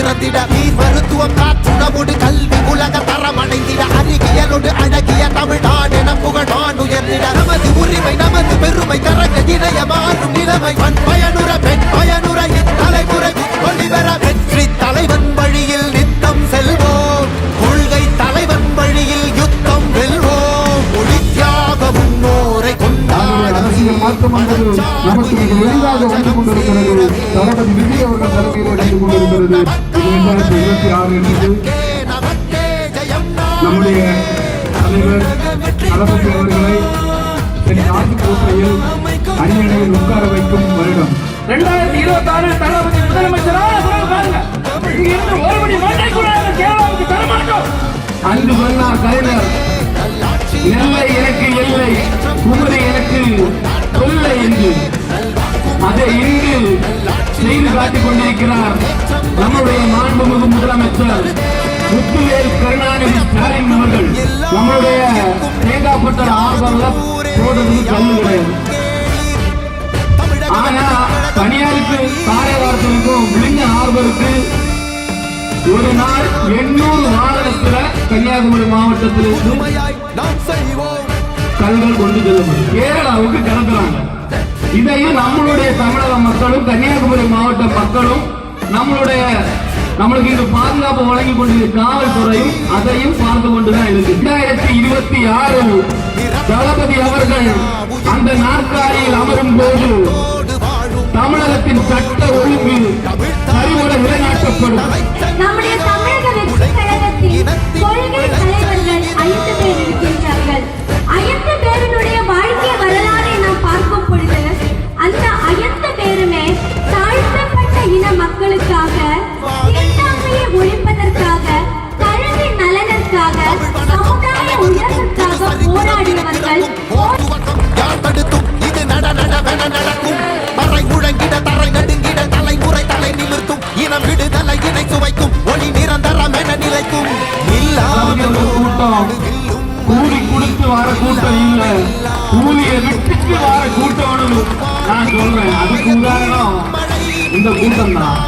சிறந்திட நீர் மருத்துவம் காற்றுணவோடு கல்வி உலக தரம் அடைந்திட அறிவியலோடு அழகிய தமிழ்நாடு என புகழான் உயர்ந்திட நமது உரிமை நமது பெருமை கரங்க இணைய மாறும் நிலைமை பண் பயனுற பெண் பயனுற இத்தலைமுறை கொள்ளிவர வெற்றி தலைவன் வழியில் நித்தம் செல்வோம் கொள்கை தலைவன் வழியில் யுத்தம் வெல்வோம் ஒளி தியாக முன்னோரை கொண்டாட நமக்கு மிக எளிதாக வந்து கொண்டிருக்கிறது. தளபதி விஜய் அவர்கள் தலைமையில் வந்து கொண்டிருக்கிறது. 2026 என்பது நம்முடைய தலைவர் தளபதி அவர்களை ஆட்சி கோட்டையில் அரியணையில் உட்கார வைக்கும் வருடம் 2026 தளபதி முதலமைச்சராக அன்று சொன்னார் கலைஞர், நெல்லை எனக்கு எல்லை, குமரி எனக்கு கொல்லை என்று. அதை இன்று செய்து காட்டிக் கொண்டிருக்கிறார் நம்முடைய மாண்புமிகு முதலமைச்சர் முத்துவேல் கருணாநிதி ஸ்டாலின் அவர்கள். நம்முடைய தேங்காப்பட்ட ஆர்வம் போடுறது கல்லுகிறேன். ஆனா தனியாருக்கு காரைவாரத்திற்கும் விழுந்த ஆர்வருக்கு ஒரு நாள் 800 வாகனத்துல கன்னியாகுமரி மாவட்டத்திலிருந்து கல்கள் கொண்டு செல்ல முடியும். கேரளாவுக்கு கிளம்புறாங்க. இதையும் நம்மளுடைய தமிழக மக்களும் கன்னியாகுமரி மாவட்ட மக்களும் நம்மளுக்கு இங்கு பாதுகாப்பு வழங்கி கொண்டிருக்கிற காவல்துறையும் அதையும் பார்த்து கொண்டுதான் இருக்கு. 2026 தளபதி அவர்கள் அந்த நாற்காலியில் அமரும் போது தமிழகத்தின் சட்ட ஒழுங்கு சரிவர நிலைநாட்டப்படும். நம்முடைய தமிழக வெற்றி கழகத்தில் கொள்கை தலைவர்கள் 5 பேர் இருக்கின்றார்கள். 5 பேருடைய வாழ்க்கை வரலாறை நாம் பார்க்கும் பொழுது அந்த 5 பேருமே தாழ்த்தப்பட்ட இன மக்களுக்காக, தீண்டாமையை ஒழிப்பதற்காக, கல்வி நலனுக்காக, சமுதாய உயர்வுக்காக போராடியவர்கள். இது நடக்கும் மறை முழங்கிட தரை நடுங்கிட தலைமுறை தலை நிமிர்த்தும் இனம் விடுதலை இணை சுவைக்கும் ஒளி நிரந்தரம் என நிலைக்கும் கூலி கொடுத்து வர கூட்டம் இல்ல, கூலியை விட்டுட்டு வர கூட்டம் நான் சொல்றேன். அதுக்கு உதாரணம் இந்த கூட்டம் தான்.